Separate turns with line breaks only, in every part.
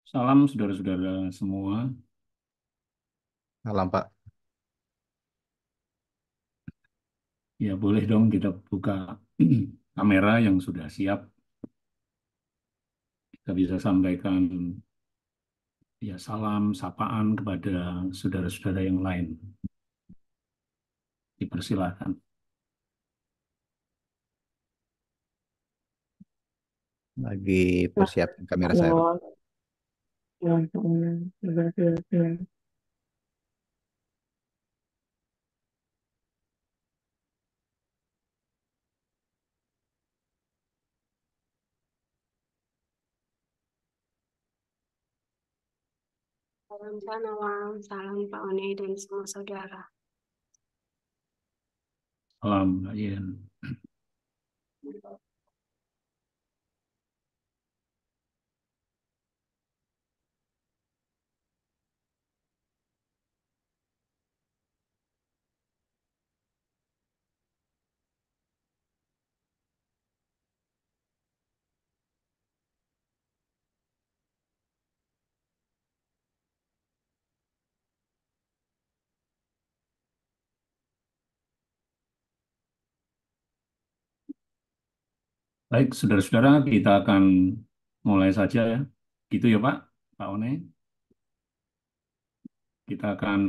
Salam saudara-saudara semua.
Malam Pak,
Ya boleh dong kita buka kamera yang sudah siap. Kita bisa sampaikan ya salam, sapaan kepada saudara-saudara yang lain. Dipersilakan.
lagi
Nah,
persiapin kamera saya Pak.
halo, salam Sanawang, salam Pak One dan semua saudara.
Salam, Mbak Yen. Baik, saudara-saudara, kita akan mulai saja ya. Gitu ya Pak, Pak One. Kita akan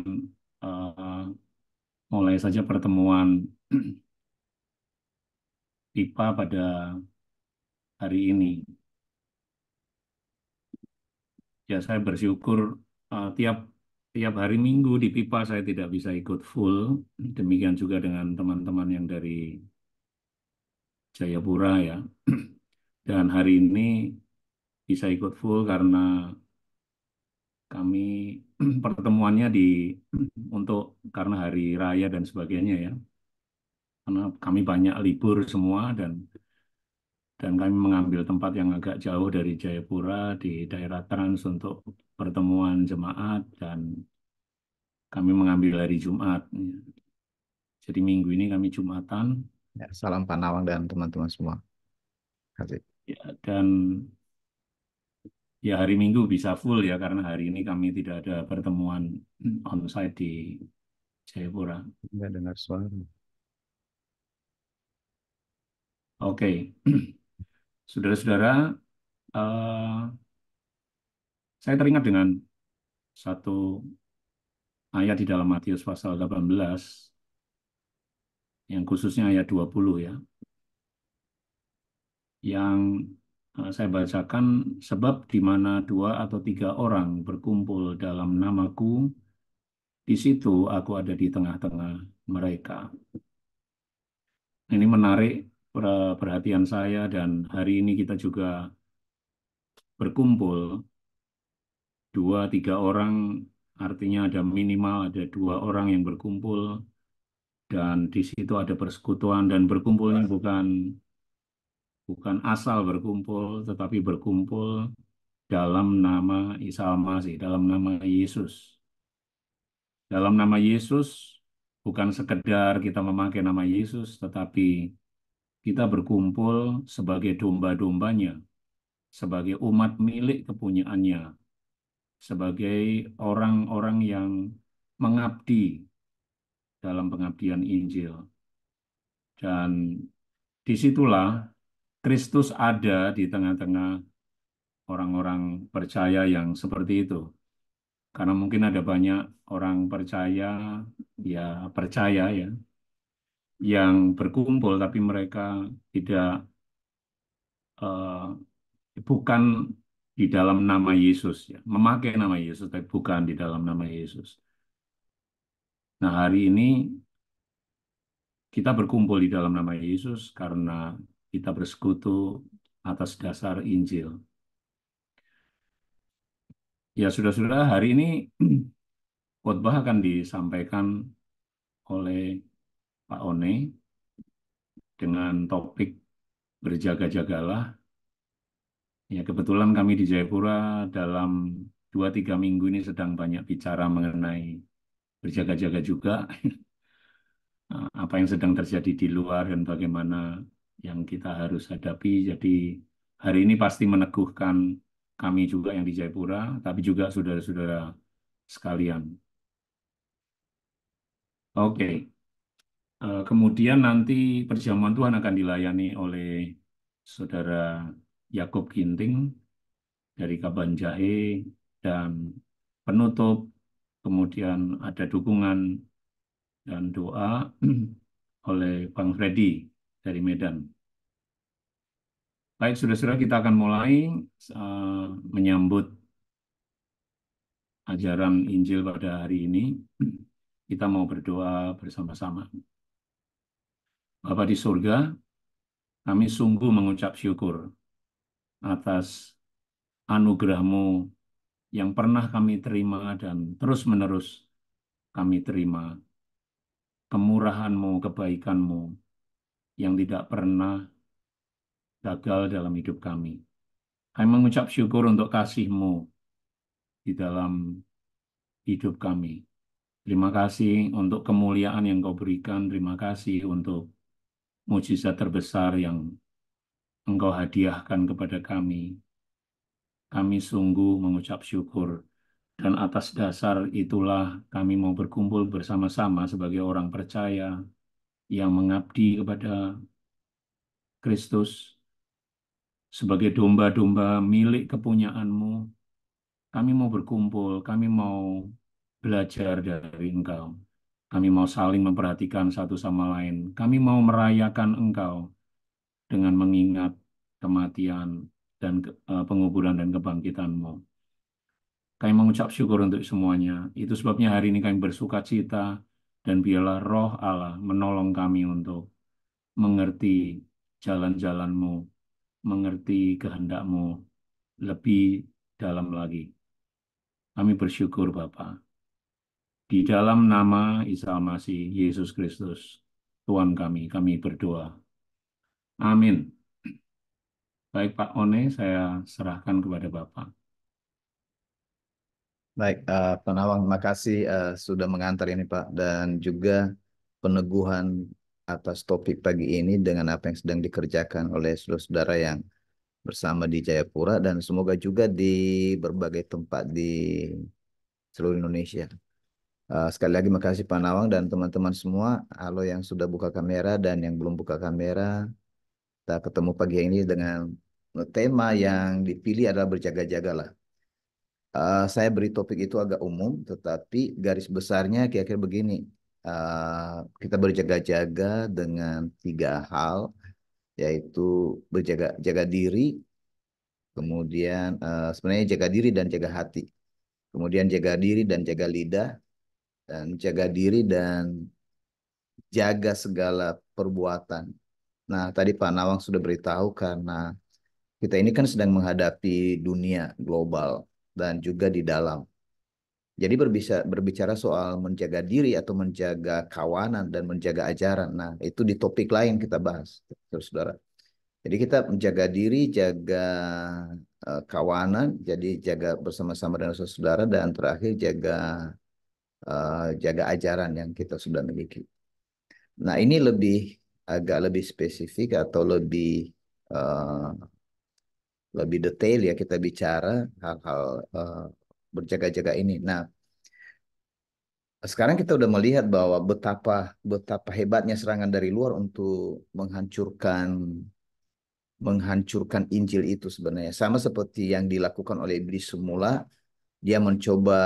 eh, mulai saja pertemuan PIPA pada hari ini. Ya, saya bersyukur tiap tiap hari Minggu di PIPA saya tidak bisa ikut full. Demikian juga dengan teman-teman yang dari Jayapura ya. Dan hari ini bisa ikut full karena kami pertemuannya untuk karena hari raya dan sebagainya ya. Karena kami banyak libur semua dan kami mengambil tempat yang agak jauh dari Jayapura di daerah Trans untuk pertemuan jemaat dan kami mengambil hari Jumat. Jadi minggu ini kami Jumatan
Ya, salam Pak Nawang dan teman-teman semua. Kasih.
ya, dan ya hari Minggu bisa full ya karena hari ini kami tidak ada pertemuan onsite di Jayapura.
Nggak dengar suara.
Oke, saudara-saudara, eh, saya teringat dengan satu ayat di dalam Matius pasal 18 yang khususnya ayat 20 ya, yang saya bacakan sebab di mana dua atau tiga orang berkumpul dalam namaku, di situ aku ada di tengah-tengah mereka. Ini menarik perhatian saya dan hari ini kita juga berkumpul dua tiga orang artinya ada minimal ada dua orang yang berkumpul dan di situ ada persekutuan dan berkumpulnya bukan bukan asal berkumpul tetapi berkumpul dalam nama Isa Al-Masih, dalam nama Yesus. Dalam nama Yesus bukan sekedar kita memakai nama Yesus tetapi kita berkumpul sebagai domba-dombanya, sebagai umat milik kepunyaannya, sebagai orang-orang yang mengabdi dalam pengabdian Injil. Dan disitulah Kristus ada di tengah-tengah orang-orang percaya yang seperti itu. Karena mungkin ada banyak orang percaya, ya percaya ya, yang berkumpul tapi mereka tidak bukan di dalam nama Yesus ya, memakai nama Yesus tapi bukan di dalam nama Yesus. Nah, hari ini kita berkumpul di dalam nama Yesus karena kita bersekutu atas dasar Injil. Ya, sudah-sudah hari ini khotbah akan disampaikan oleh Pak One dengan topik berjaga-jagalah. Ya, kebetulan kami di Jayapura dalam 2-3 minggu ini sedang banyak bicara mengenai berjaga-jaga juga. Apa yang sedang terjadi di luar dan bagaimana yang kita harus hadapi. Jadi hari ini pasti meneguhkan kami juga yang di Jayapura, tapi juga saudara-saudara sekalian. Oke, kemudian nanti perjamuan Tuhan akan dilayani oleh Saudara Yakub Ginting dari Kaban Jahe dan penutup, kemudian ada dukungan dan doa oleh Bang Freddy dari Medan. Baik, saudara-saudara, kita akan mulai menyambut ajaran Injil pada hari ini. Kita mau berdoa bersama-sama. Bapa di surga, kami sungguh mengucap syukur atas anugerah-Mu yang pernah kami terima dan terus-menerus kami terima. Kemurahan-Mu, kebaikan-Mu yang tidak pernah gagal dalam hidup kami. Kami mengucap syukur untuk kasih-Mu di dalam hidup kami. Terima kasih untuk kemuliaan yang Kau berikan. Terima kasih untuk mujizat terbesar yang Engkau hadiahkan kepada kami. Kami sungguh mengucap syukur. Dan atas dasar itulah kami mau berkumpul bersama-sama sebagai orang percaya yang mengabdi kepada Kristus sebagai domba-domba milik kepunyaan-Mu. Kami mau berkumpul, kami mau belajar dari Engkau. Kami mau saling memperhatikan satu sama lain. Kami mau merayakan Engkau dengan mengingat kematian dan penguburan dan kebangkitan-Mu. Kami mengucap syukur untuk semuanya. Itu sebabnya hari ini kami bersuka cita dan biarlah Roh Allah menolong kami untuk mengerti jalan-jalan-Mu, mengerti kehendak-Mu lebih dalam lagi. Kami bersyukur Bapa. Di dalam nama Isa Al-Masih, Yesus Kristus, Tuhan kami berdoa. Amin. Baik Pak One, saya serahkan kepada Bapak.
Baik, Pak Nawang, terima kasih sudah mengantar ini Pak, dan juga peneguhan atas topik pagi ini dengan apa yang sedang dikerjakan oleh saudara-saudara yang bersama di Jayapura dan semoga juga di berbagai tempat di seluruh Indonesia. Sekali lagi makasih Pak Nawang dan teman-teman semua. Halo yang sudah buka kamera dan yang belum buka kamera. Kita ketemu pagi ini dengan tema yang dipilih adalah berjaga-jagalah. Saya beri topik itu agak umum, tetapi garis besarnya kira-kira begini. Kita berjaga-jaga dengan 3 hal, yaitu berjaga diri, kemudian sebenarnya jaga diri dan jaga hati, kemudian jaga diri dan jaga lidah, dan jaga diri dan jaga segala perbuatan. Nah, tadi Pak Nawang sudah beritahu karena kita ini kan sedang menghadapi dunia global dan juga di dalam. Jadi berbicara soal menjaga diri atau menjaga kawanan dan menjaga ajaran. Nah, itu di topik lain kita bahas, saudara. Jadi kita menjaga diri, jaga kawanan, jadi jaga bersama-sama dengan saudara, dan terakhir jaga ajaran yang kita sudah miliki. Nah, ini agak lebih spesifik atau uh, lebih detail ya kita bicara hal-hal berjaga-jaga ini. Nah, sekarang kita udah melihat bahwa betapa hebatnya serangan dari luar untuk menghancurkan Injil itu sebenarnya. Sama seperti yang dilakukan oleh iblis semula, dia mencoba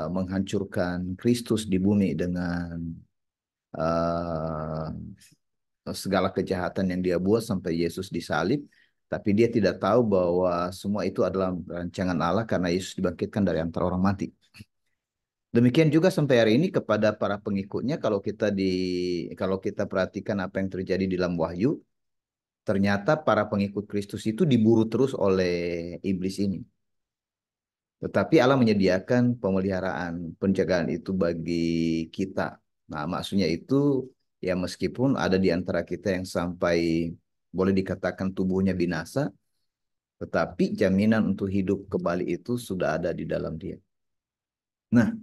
menghancurkan Kristus di bumi dengan uh, segala kejahatan yang dia buat sampai Yesus disalib. Tapi dia tidak tahu bahwa semua itu adalah rancangan Allah karena Yesus dibangkitkan dari antara orang mati. Demikian juga sampai hari ini kepada para pengikutnya, kalau kita perhatikan apa yang terjadi di dalam Wahyu, ternyata para pengikut Kristus itu diburu terus oleh iblis ini. Tetapi Allah menyediakan pemeliharaan, penjagaan itu bagi kita. Nah, maksudnya itu ya meskipun ada di antara kita yang sampai boleh dikatakan tubuhnya binasa, tetapi jaminan untuk hidup kembali itu sudah ada di dalam dia. Nah,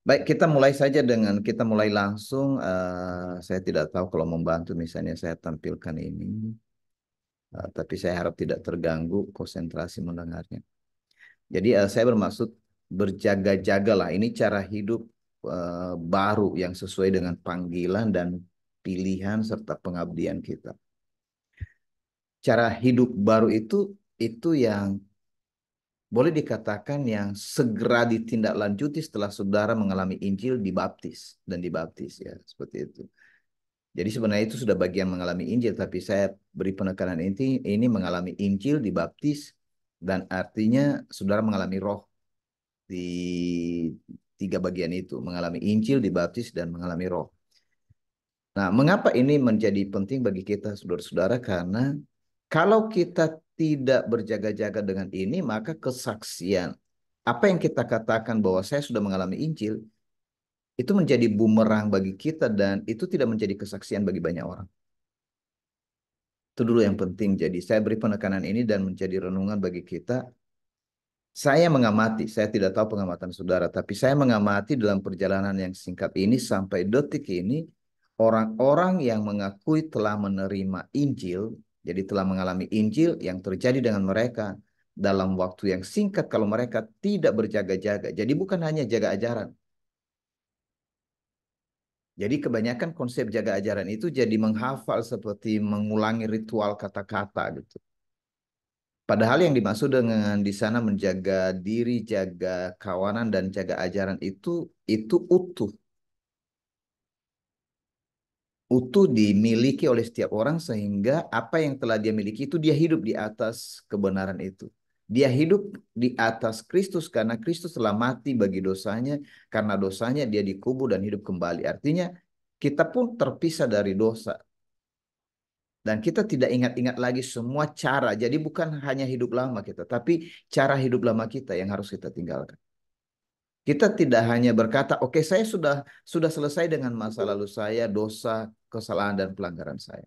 baik, kita mulai langsung. Saya tidak tahu kalau membantu misalnya saya tampilkan ini, tapi saya harap tidak terganggu konsentrasi mendengarnya. Jadi saya bermaksud berjaga-jagalah. Ini cara hidup baru yang sesuai dengan panggilan dan pilihan serta pengabdian kita. Cara hidup baru itu yang boleh dikatakan yang segera ditindaklanjuti setelah saudara mengalami Injil, dibaptis ya, seperti itu. Jadi sebenarnya itu sudah bagian mengalami Injil, tapi saya beri penekanan ini mengalami Injil, dibaptis, dan artinya saudara mengalami roh di tiga bagian itu, mengalami Injil, dibaptis, dan mengalami roh. Nah, mengapa ini menjadi penting bagi kita, saudara-saudara? Karena kalau kita tidak berjaga-jaga dengan ini, maka kesaksian, apa yang kita katakan bahwa saya sudah mengalami Injil, itu menjadi bumerang bagi kita dan itu tidak menjadi kesaksian bagi banyak orang. Itu dulu yang penting. Jadi saya beri penekanan ini dan menjadi renungan bagi kita. Saya mengamati, saya tidak tahu pengamatan saudara, tapi saya mengamati dalam perjalanan yang singkat ini sampai detik ini, orang-orang yang mengakui telah menerima Injil, jadi telah mengalami Injil yang terjadi dengan mereka dalam waktu yang singkat kalau mereka tidak berjaga-jaga. Jadi bukan hanya jaga ajaran. Jadi kebanyakan konsep jaga ajaran itu jadi menghafal seperti mengulangi ritual kata-kata gitu. Padahal yang dimaksud dengan di sana menjaga diri, jaga kawanan, dan jaga ajaran itu utuh. Utuh dimiliki oleh setiap orang sehingga apa yang telah dia miliki itu dia hidup di atas kebenaran itu. Dia hidup di atas Kristus karena Kristus telah mati bagi dosanya. Karena dosanya dia dikubur dan hidup kembali. Artinya kita pun terpisah dari dosa. Dan kita tidak ingat-ingat lagi semua cara. Jadi bukan hanya hidup lama kita, tapi cara hidup lama kita yang harus kita tinggalkan. Kita tidak hanya berkata, oke, saya sudah selesai dengan masa lalu saya, dosa, kesalahan dan pelanggaran saya.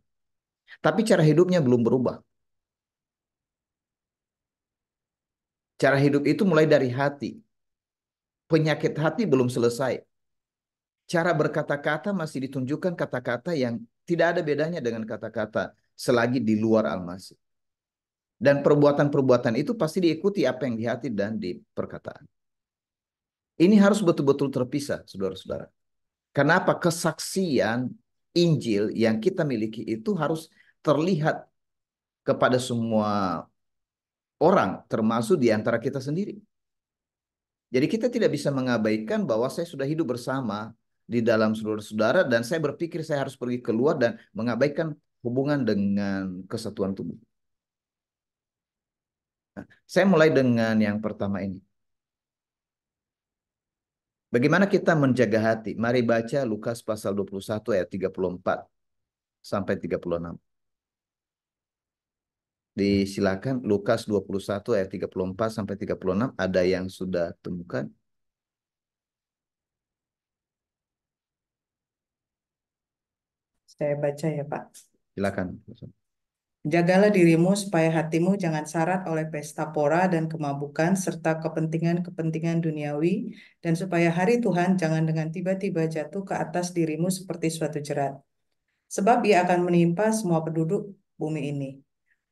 Tapi cara hidupnya belum berubah. Cara hidup itu mulai dari hati. Penyakit hati belum selesai. Cara berkata-kata masih ditunjukkan kata-kata yang tidak ada bedanya dengan kata-kata selagi di luar Al-Masih. Dan perbuatan-perbuatan itu pasti diikuti apa yang di hati dan di perkataan. Ini harus betul-betul terpisah, saudara-saudara. Kenapa? Kesaksian Injil yang kita miliki itu harus terlihat kepada semua orang, termasuk di antara kita sendiri. Jadi kita tidak bisa mengabaikan bahwa saya sudah hidup bersama di dalam saudara-saudara dan saya berpikir saya harus pergi keluar dan mengabaikan hubungan dengan kesatuan tubuh. Nah, saya mulai dengan yang pertama ini. Bagaimana kita menjaga hati? Mari baca Lukas pasal 21 ayat 34 sampai 36. Disilakan Lukas 21 ayat 34 sampai 36. Ada yang sudah temukan?
Saya baca ya, Pak.
Silakan.
Jagalah dirimu supaya hatimu jangan syarat oleh pesta pora dan kemabukan serta kepentingan-kepentingan duniawi, dan supaya hari Tuhan jangan dengan tiba-tiba jatuh ke atas dirimu seperti suatu jerat. Sebab ia akan menimpa semua penduduk bumi ini.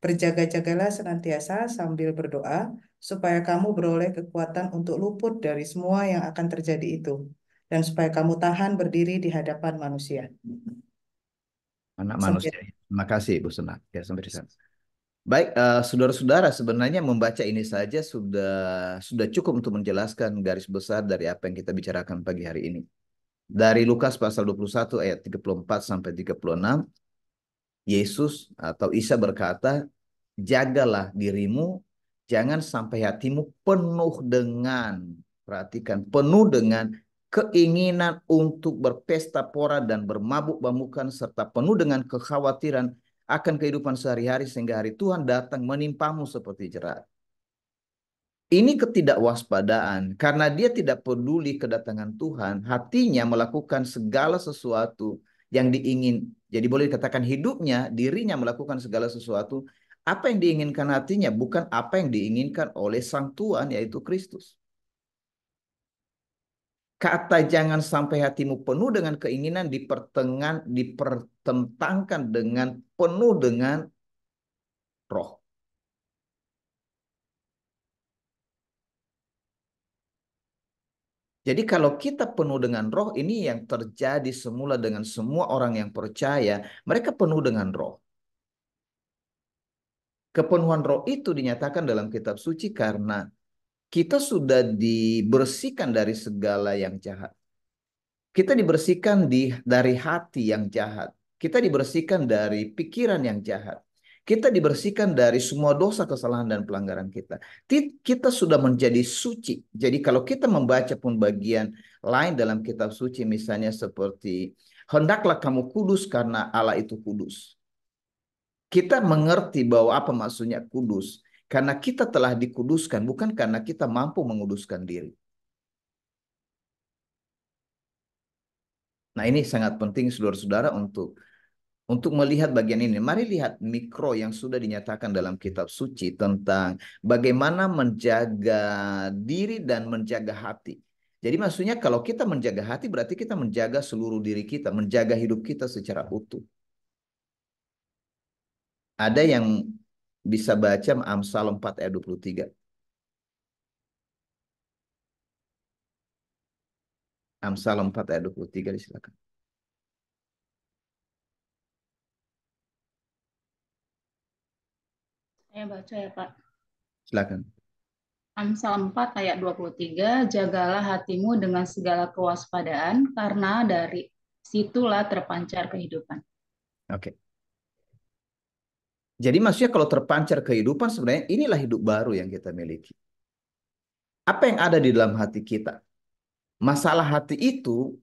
Berjaga-jagalah senantiasa sambil berdoa, supaya kamu beroleh kekuatan untuk luput dari semua yang akan terjadi itu, dan supaya kamu tahan berdiri di hadapan manusia.
Anak
Sampai
manusia. Terima kasih, Bu Senang. Ya, sampai di sana. Baik, saudara-saudara, sebenarnya membaca ini saja sudah cukup untuk menjelaskan garis besar dari apa yang kita bicarakan pagi hari ini. Dari Lukas pasal 21 ayat 34 sampai 36, Yesus atau Isa berkata, jagalah dirimu, jangan sampai hatimu penuh dengan, perhatikan, penuh dengan keinginan untuk berpesta pora dan bermabuk-mabukan serta penuh dengan kekhawatiran akan kehidupan sehari-hari sehingga hari Tuhan datang menimpamu seperti jerat. Ini ketidakwaspadaan karena dia tidak peduli kedatangan Tuhan, hatinya melakukan segala sesuatu yang diingin. Jadi boleh dikatakan hidupnya, dirinya melakukan segala sesuatu apa yang diinginkan hatinya, bukan apa yang diinginkan oleh Sang Tuhan yaitu Kristus. Kata jangan sampai hatimu penuh dengan keinginan dipertentangkan dengan penuh dengan roh. Jadi kalau kita penuh dengan roh, ini yang terjadi semula dengan semua orang yang percaya, mereka penuh dengan roh. Kepenuhan roh itu dinyatakan dalam kitab suci karena kita sudah dibersihkan dari segala yang jahat. Kita dibersihkan dari hati yang jahat. Kita dibersihkan dari pikiran yang jahat. Kita dibersihkan dari semua dosa, kesalahan, dan pelanggaran kita. Kita sudah menjadi suci. Jadi kalau kita membaca pun bagian lain dalam kitab suci, misalnya seperti, hendaklah kamu kudus karena Allah itu kudus. Kita mengerti bahwa apa maksudnya kudus. Karena kita telah dikuduskan, bukan karena kita mampu menguduskan diri. Nah, ini sangat penting saudara-saudara untuk melihat bagian ini. Mari lihat mikro yang sudah dinyatakan dalam kitab suci tentang bagaimana menjaga diri dan menjaga hati. Jadi maksudnya kalau kita menjaga hati berarti kita menjaga seluruh diri kita, menjaga hidup kita secara utuh. Ada yang bisa baca Amsal 4 ayat 23. Amsal 4 ayat 23 disilakan.
Saya baca ya Pak.
Silakan.
Amsal 4 ayat 23, jagalah hatimu dengan segala kewaspadaan, karena dari situlah terpancar kehidupan.
Oke. Jadi maksudnya kalau terpancar kehidupan sebenarnya inilah hidup baru yang kita miliki. Apa yang ada di dalam hati kita? Masalah hati itu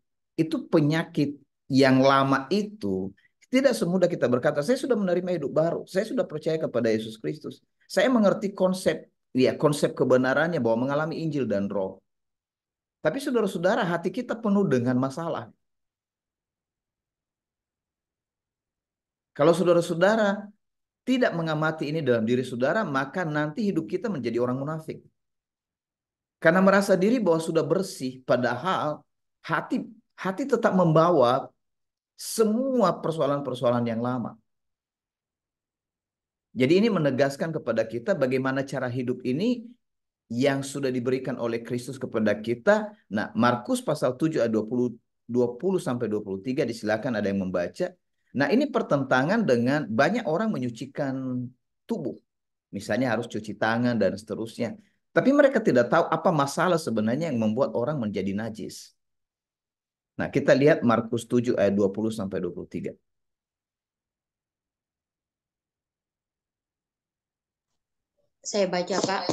penyakit yang lama itu tidak semudah kita berkata, saya sudah menerima hidup baru, saya sudah percaya kepada Yesus Kristus. Saya mengerti konsep kebenarannya bahwa mengalami Injil dan Roh. Tapi saudara-saudara, hati kita penuh dengan masalah. Kalau saudara-saudara tidak mengamati ini dalam diri saudara, maka nanti hidup kita menjadi orang munafik. Karena merasa diri bahwa sudah bersih, padahal hati tetap membawa semua persoalan-persoalan yang lama. Jadi ini menegaskan kepada kita bagaimana cara hidup ini yang sudah diberikan oleh Kristus kepada kita. Nah, Markus pasal 7 ayat 20 sampai 23 disilakan ada yang membaca. Nah, ini pertentangan dengan banyak orang menyucikan tubuh. Misalnya harus cuci tangan dan seterusnya. Tapi mereka tidak tahu apa masalah sebenarnya yang membuat orang menjadi najis. Nah, kita lihat Markus 7 ayat 20 sampai 23.
Saya baca, Pak.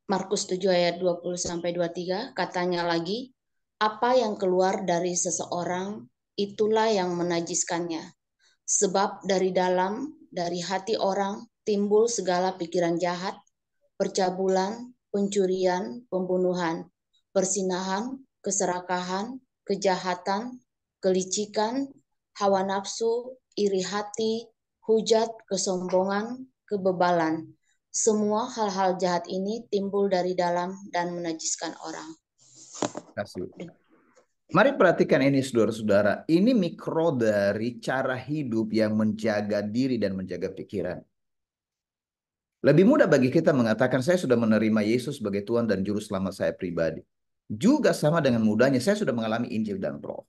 Markus 7 ayat 20 sampai 23, katanya lagi, apa yang keluar dari seseorang itulah yang menajiskannya. Sebab dari dalam, dari hati orang timbul segala pikiran jahat, percabulan, pencurian, pembunuhan, persinahan, keserakahan, kejahatan, kelicikan, hawa nafsu, iri hati, hujat, kesombongan, kebebalan. Semua hal-hal jahat ini timbul dari dalam dan menajiskan orang.
Kasih. Mari perhatikan ini saudara-saudara. Ini mikro dari cara hidup yang menjaga diri dan menjaga pikiran. Lebih mudah bagi kita mengatakan saya sudah menerima Yesus sebagai Tuhan dan Juru Selamat saya pribadi. Juga sama dengan mudahnya saya sudah mengalami Injil dan Roh.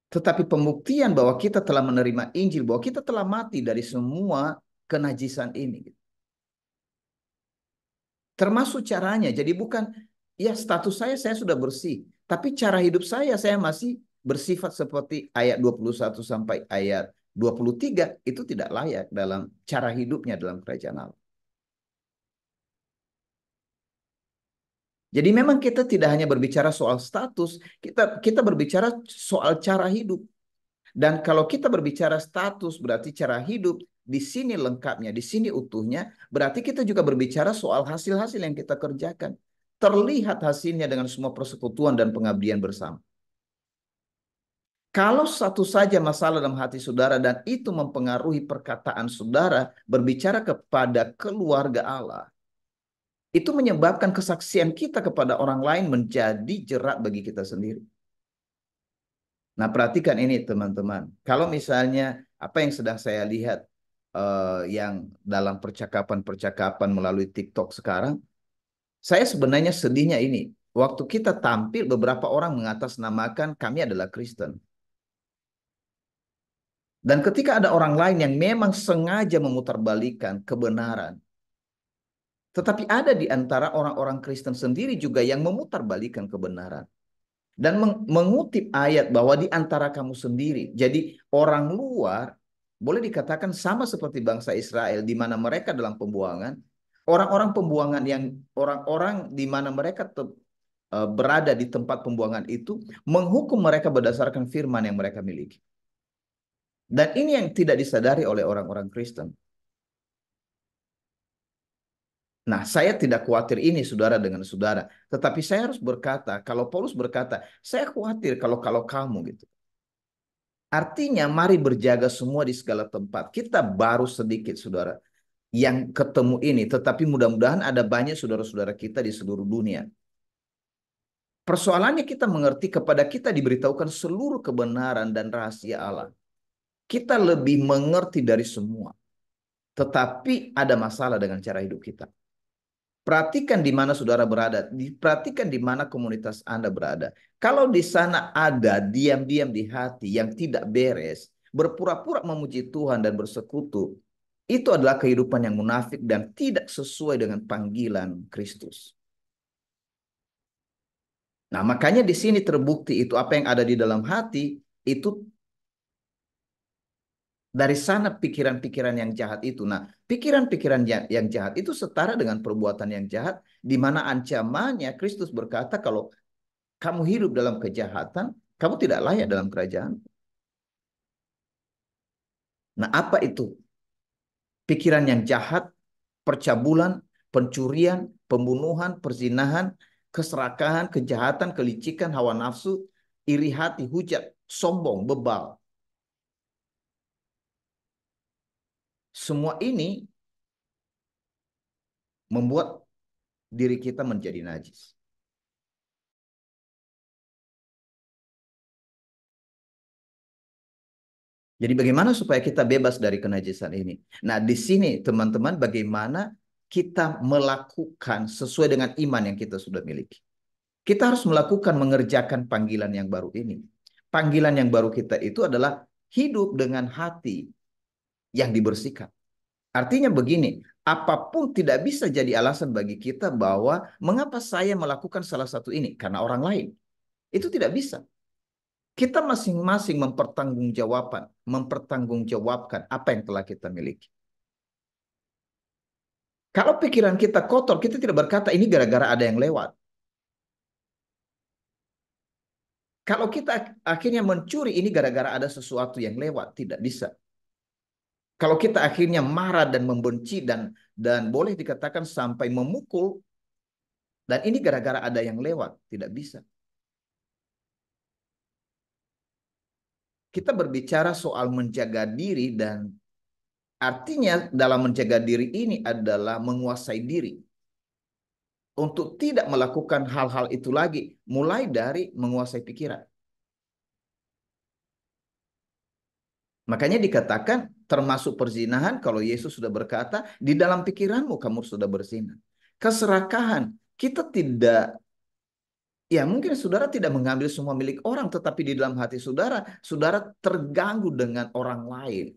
Tetapi pembuktian bahwa kita telah menerima Injil, bahwa kita telah mati dari semua kenajisan ini. Termasuk caranya. Jadi bukan, ya status saya sudah bersih. Tapi cara hidup saya masih bersifat seperti ayat 21 sampai ayat 23. Itu tidak layak dalam cara hidupnya dalam kerajaan Allah. Jadi memang kita tidak hanya berbicara soal status, kita berbicara soal cara hidup. Dan kalau kita berbicara status berarti cara hidup, di sini lengkapnya, di sini utuhnya, berarti kita juga berbicara soal hasil-hasil yang kita kerjakan. Terlihat hasilnya dengan semua persekutuan dan pengabdian bersama. Kalau satu saja masalah dalam hati saudara dan itu mempengaruhi perkataan saudara berbicara kepada keluarga Allah, itu menyebabkan kesaksian kita kepada orang lain menjadi jerat bagi kita sendiri. Nah, perhatikan ini teman-teman. Kalau misalnya apa yang sedang saya lihat yang dalam percakapan-percakapan melalui TikTok sekarang, saya sebenarnya sedihnya ini. Waktu kita tampil, beberapa orang mengatasnamakan kami adalah Kristen. Dan ketika ada orang lain yang memang sengaja memutarbalikkan kebenaran, tetapi ada di antara orang-orang Kristen sendiri juga yang memutarbalikkan kebenaran. Dan mengutip ayat bahwa di antara kamu sendiri. Jadi orang luar boleh dikatakan sama seperti bangsa Israel di mana mereka dalam pembuangan. Orang-orang pembuangan yang orang-orang di mana mereka berada di tempat pembuangan itu menghukum mereka berdasarkan firman yang mereka miliki. Dan ini yang tidak disadari oleh orang-orang Kristen. Nah, saya tidak khawatir ini saudara dengan saudara. Tetapi saya harus berkata, kalau Paulus berkata, saya khawatir kalau kamu gitu. Artinya mari berjaga semua di segala tempat. Kita baru sedikit saudara yang ketemu ini. Tetapi mudah-mudahan ada banyak saudara-saudara kita di seluruh dunia. Persoalannya kita mengerti kepada kita diberitahukan seluruh kebenaran dan rahasia Allah. Kita lebih mengerti dari semua. Tetapi ada masalah dengan cara hidup kita. Perhatikan di mana saudara berada. Perhatikan di mana komunitas Anda berada. Kalau di sana ada diam-diam di hati yang tidak beres, berpura-pura memuji Tuhan dan bersekutu, itu adalah kehidupan yang munafik dan tidak sesuai dengan panggilan Kristus. Nah, makanya di sini terbukti itu apa yang ada di dalam hati, itu dari sana pikiran-pikiran yang jahat itu. Nah, pikiran-pikiran yang jahat itu setara dengan perbuatan yang jahat, di mana ancamannya Kristus berkata kalau kamu hidup dalam kejahatan, kamu tidak layak dalam kerajaan. Nah, apa itu? Pikiran yang jahat, percabulan, pencurian, pembunuhan, perzinahan, keserakahan, kejahatan, kelicikan, hawa nafsu, iri hati, hujat, sombong, bebal. Semua ini membuat diri kita menjadi najis. Jadi bagaimana supaya kita bebas dari kenajisan ini? Nah, di sini teman-teman bagaimana kita melakukan sesuai dengan iman yang kita sudah miliki. Kita harus melakukan mengerjakan panggilan yang baru ini. Panggilan yang baru kita itu adalah hidup dengan hati yang dibersihkan. Artinya begini, apapun tidak bisa jadi alasan bagi kita bahwa mengapa saya melakukan salah satu ini karena orang lain. Itu tidak bisa. Kita masing-masing mempertanggungjawabkan apa yang telah kita miliki. Kalau pikiran kita kotor, kita tidak berkata ini gara-gara ada yang lewat. Kalau kita akhirnya mencuri, ini gara-gara ada sesuatu yang lewat. Tidak bisa. Kalau kita akhirnya marah dan membenci dan boleh dikatakan sampai memukul, dan ini gara-gara ada yang lewat. Tidak bisa. Kita berbicara soal menjaga diri dan artinya dalam menjaga diri ini adalah menguasai diri. Untuk tidak melakukan hal-hal itu lagi. Mulai dari menguasai pikiran. Makanya dikatakan termasuk perzinahan kalau Yesus sudah berkata di dalam pikiranmu kamu sudah berzina. Keserakahan. Kita tidak, ya mungkin saudara tidak mengambil semua milik orang tetapi di dalam hati saudara, saudara terganggu dengan orang lain.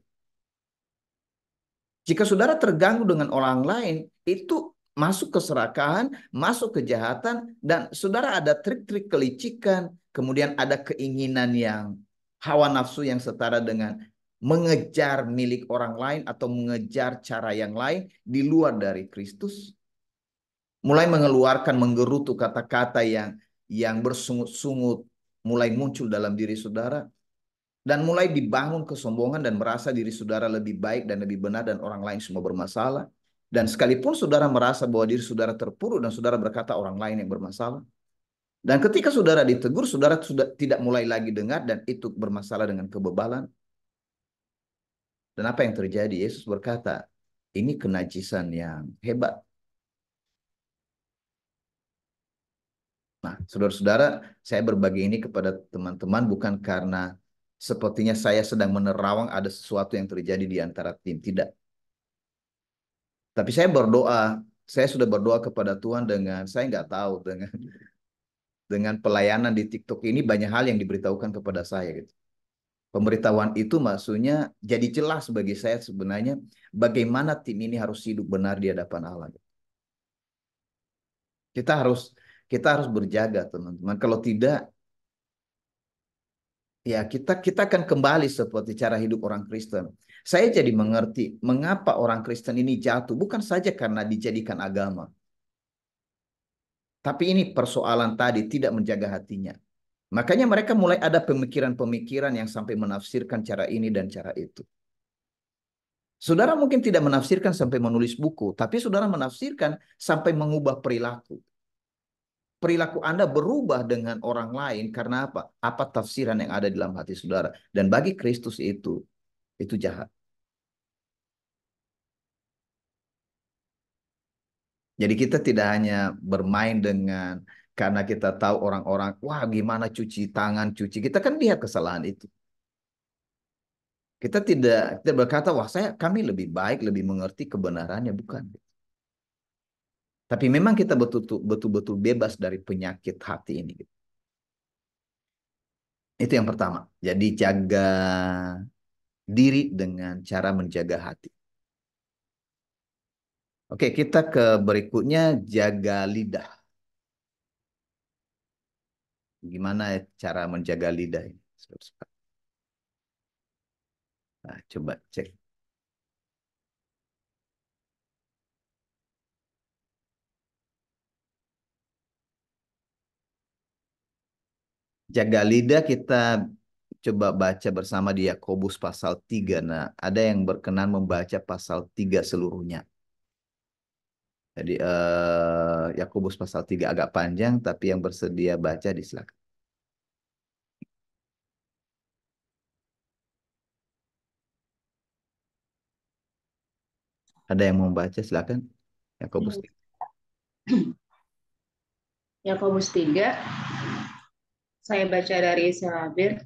Jika saudara terganggu dengan orang lain, itu masuk keserakahan, masuk kejahatan, dan saudara ada trik-trik kelicikan, kemudian ada keinginan yang hawa nafsu yang setara dengan mengejar milik orang lain atau mengejar cara yang lain di luar dari Kristus. Mulai mengeluarkan, menggerutu kata-kata yang bersungut-sungut mulai muncul dalam diri saudara. Dan mulai dibangun kesombongan dan merasa diri saudara lebih baik dan lebih benar dan orang lain semua bermasalah. Dan sekalipun saudara merasa bahwa diri saudara terpuruk dan saudara berkata orang lain yang bermasalah. Dan ketika saudara ditegur, saudara sudah tidak mulai lagi dengar dan itu bermasalah dengan kebebalan. Dan apa yang terjadi? Yesus berkata, ini kenajisan yang hebat. Nah, saudara-saudara, saya berbagi ini kepada teman-teman bukan karena sepertinya saya sedang menerawang ada sesuatu yang terjadi di antara tim. Tidak. Tapi saya sudah berdoa kepada Tuhan dengan, saya nggak tahu, dengan pelayanan di TikTok ini banyak hal yang diberitahukan kepada saya gitu. Pemberitahuan itu maksudnya jadi jelas bagi saya sebenarnya bagaimana tim ini harus hidup benar di hadapan Allah. Kita harus kita harus berjaga, teman-teman. Kalau tidak, ya kita akan kembali seperti cara hidup orang Kristen. Saya jadi mengerti mengapa orang Kristen ini jatuh, bukan saja karena dijadikan agama. Tapi ini persoalan tadi tidak menjaga hatinya. Makanya mereka mulai ada pemikiran-pemikiran yang sampai menafsirkan cara ini dan cara itu. Saudara mungkin tidak menafsirkan sampai menulis buku, tapi saudara menafsirkan sampai mengubah perilaku. Perilaku Anda berubah dengan orang lain karena apa? Apa tafsiran yang ada di dalam hati saudara. Dan bagi Kristus itu jahat. Jadi kita tidak hanya bermain dengan karena kita tahu orang-orang, wah gimana cuci tangan, cuci. Kita kan lihat kesalahan itu. Kita tidak berkata, wah kami lebih baik, lebih mengerti kebenarannya, bukan. Tapi memang kita betul-betul bebas dari penyakit hati ini. Itu yang pertama. Jadi jaga diri dengan cara menjaga hati. Oke, kita ke berikutnya, jaga lidah. Gimana cara menjaga lidah ini? Nah, coba cek. Jaga lidah kita coba baca bersama di Yakobus pasal 3. Nah, ada yang berkenan membaca pasal 3 seluruhnya. Jadi Yakobus pasal 3 agak panjang, tapi yang bersedia baca disilakan. Ada yang mau baca silakan. Yakobus 3.
Yakobus 3, saya baca dari Selabir.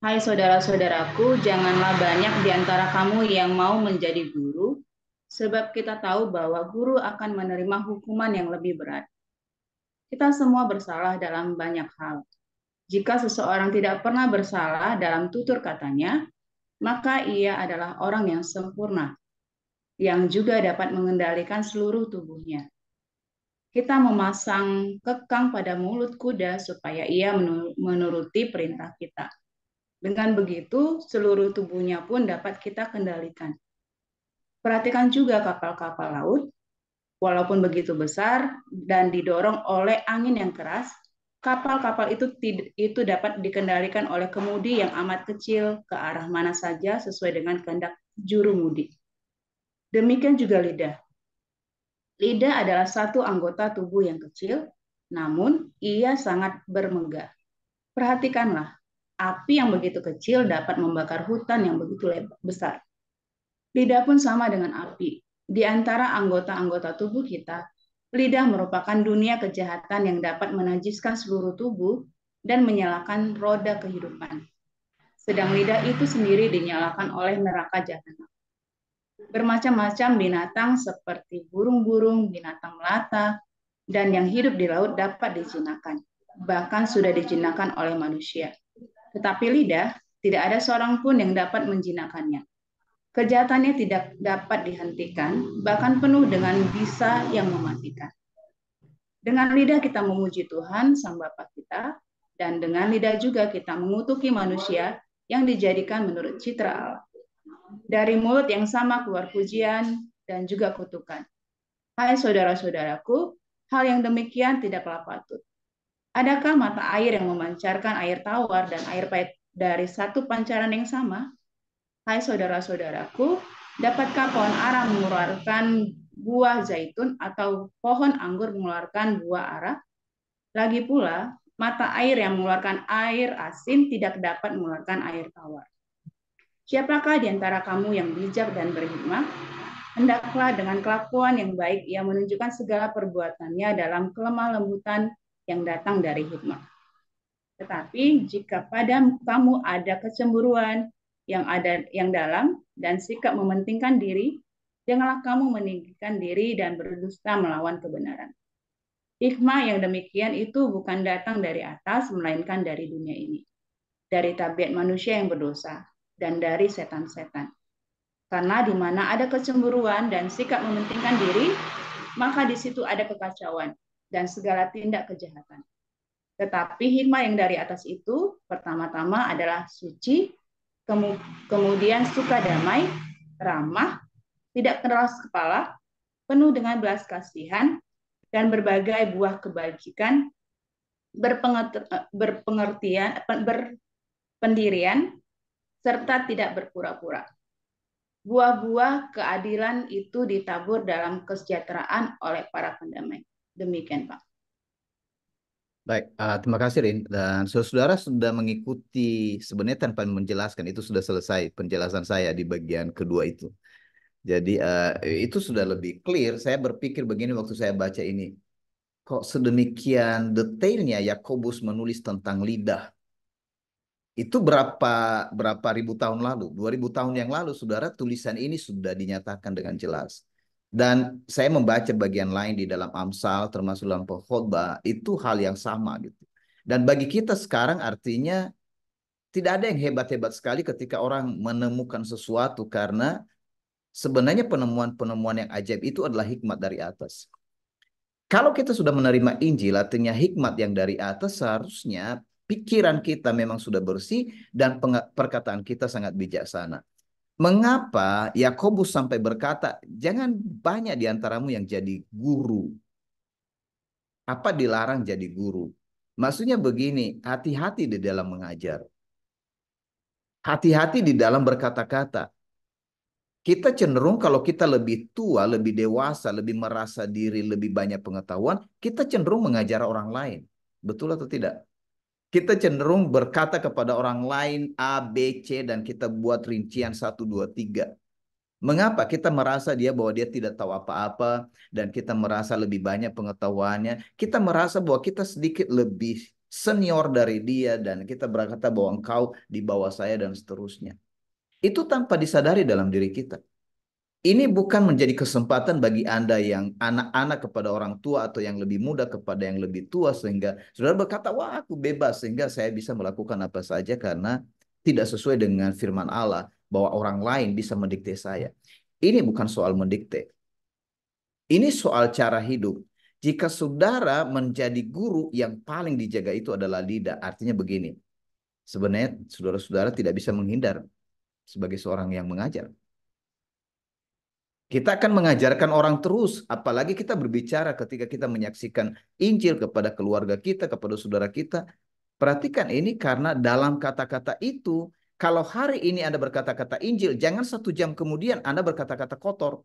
Hai saudara-saudaraku, janganlah banyak di antara kamu yang mau menjadi guru, sebab kita tahu bahwa guru akan menerima hukuman yang lebih berat. Kita semua bersalah dalam banyak hal. Jika seseorang tidak pernah bersalah dalam tutur katanya, maka ia adalah orang yang sempurna, yang juga dapat mengendalikan seluruh tubuhnya. Kita memasang kekang pada mulut kuda supaya ia menuruti perintah kita. Dengan begitu, seluruh tubuhnya pun dapat kita kendalikan. Perhatikan juga kapal-kapal laut, walaupun begitu besar dan didorong oleh angin yang keras, kapal-kapal itu dapat dikendalikan oleh kemudi yang amat kecil ke arah mana saja sesuai dengan kehendak jurumudi. Demikian juga lidah. Lidah adalah satu anggota tubuh yang kecil, namun ia sangat bermegah. Perhatikanlah, api yang begitu kecil dapat membakar hutan yang begitu besar. Lidah pun sama dengan api. Di antara anggota-anggota tubuh kita, lidah merupakan dunia kejahatan yang dapat menajiskan seluruh tubuh dan menyalakan roda kehidupan. Sedang lidah itu sendiri dinyalakan oleh neraka jahanam. Bermacam-macam binatang seperti burung-burung, binatang melata, dan yang hidup di laut dapat dijinakan. Bahkan sudah dijinakan oleh manusia. Tetapi lidah, tidak ada seorang pun yang dapat menjinakannya. Kejahatannya tidak dapat dihentikan, bahkan penuh dengan bisa yang mematikan. Dengan lidah kita memuji Tuhan, Sang Bapa kita, dan dengan lidah juga kita mengutuki manusia yang dijadikan menurut citra Allah. Dari mulut yang sama keluar pujian dan juga kutukan. Hai saudara-saudaraku, hal yang demikian tidaklah patut. Adakah mata air yang memancarkan air tawar dan air pahit dari satu pancaran yang sama? Hai saudara-saudaraku, dapatkah pohon ara mengeluarkan buah zaitun atau pohon anggur mengeluarkan buah ara? Lagi pula, mata air yang mengeluarkan air asin tidak dapat mengeluarkan air tawar. Siapakah di antara kamu yang bijak dan berhikmat? Hendaklah dengan kelakuan yang baik ia menunjukkan segala perbuatannya dalam kelemah lembutan yang datang dari hikmat. Tetapi jika pada kamu ada kecemburuan yang dalam dan sikap mementingkan diri, Janganlah kamu meninggikan diri dan berdusta melawan kebenaran. Hikmah yang demikian itu bukan datang dari atas, melainkan dari dunia ini. Dari tabiat manusia yang berdosa, dan dari setan-setan. Karena di mana ada kecemburuan dan sikap mementingkan diri, maka di situ ada kekacauan dan segala tindak kejahatan. Tetapi hikmah yang dari atas itu, pertama-tama adalah suci, kemudian suka damai, ramah, tidak keras kepala, penuh dengan belas kasihan, dan berbagai buah kebajikan, berpendirian, serta tidak berpura-pura. Buah-buah keadilan itu ditabur dalam kesejahteraan oleh para pendamai. Demikian, Pak.
Baik, terima kasih Rin. Dan saudara sudah mengikuti, sebenarnya tanpa menjelaskan, itu sudah selesai penjelasan saya di bagian kedua itu. Jadi itu sudah lebih clear. Saya berpikir begini waktu saya baca ini. Kok sedemikian detailnya Yakobus menulis tentang lidah? Itu berapa ribu tahun lalu? 2000 tahun yang lalu, saudara, tulisan ini sudah dinyatakan dengan jelas. Dan saya membaca bagian lain di dalam Amsal, termasuk dalam Pengkhotbah, itu hal yang sama gitu. Dan bagi kita sekarang artinya tidak ada yang hebat-hebat sekali ketika orang menemukan sesuatu, karena sebenarnya penemuan-penemuan yang ajaib itu adalah hikmat dari atas. Kalau kita sudah menerima Injil, artinya hikmat yang dari atas, seharusnya pikiran kita memang sudah bersih dan perkataan kita sangat bijaksana. Mengapa Yakobus sampai berkata, jangan banyak di antaramu yang jadi guru. Apa dilarang jadi guru? Maksudnya begini, hati-hati di dalam mengajar. Hati-hati di dalam berkata-kata. Kita cenderung kalau kita lebih tua, lebih dewasa, lebih merasa diri, lebih banyak pengetahuan, kita cenderung mengajar orang lain. Betul atau tidak? Kita cenderung berkata kepada orang lain A, B, C, dan kita buat rincian 1, 2, 3. Mengapa? Kita merasa bahwa dia tidak tahu apa-apa, dan kita merasa lebih banyak pengetahuannya. Kita merasa bahwa kita sedikit lebih senior dari dia, dan kita berkata bahwa engkau di bawah saya, dan seterusnya. Itu tanpa disadari dalam diri kita. Ini bukan menjadi kesempatan bagi Anda yang anak-anak kepada orang tua, atau yang lebih muda kepada yang lebih tua, sehingga saudara berkata, wah aku bebas sehingga saya bisa melakukan apa saja, karena tidak sesuai dengan firman Allah bahwa orang lain bisa mendikte saya. Ini bukan soal mendikte. Ini soal cara hidup. Jika saudara menjadi guru, yang paling dijaga itu adalah lidah. Artinya begini, sebenarnya saudara-saudara tidak bisa menghindar sebagai seorang yang mengajar. Kita akan mengajarkan orang terus, apalagi kita berbicara ketika kita menyaksikan Injil kepada keluarga kita, kepada saudara kita. Perhatikan ini, karena dalam kata-kata itu, kalau hari ini Anda berkata-kata Injil, jangan 1 jam kemudian Anda berkata-kata kotor.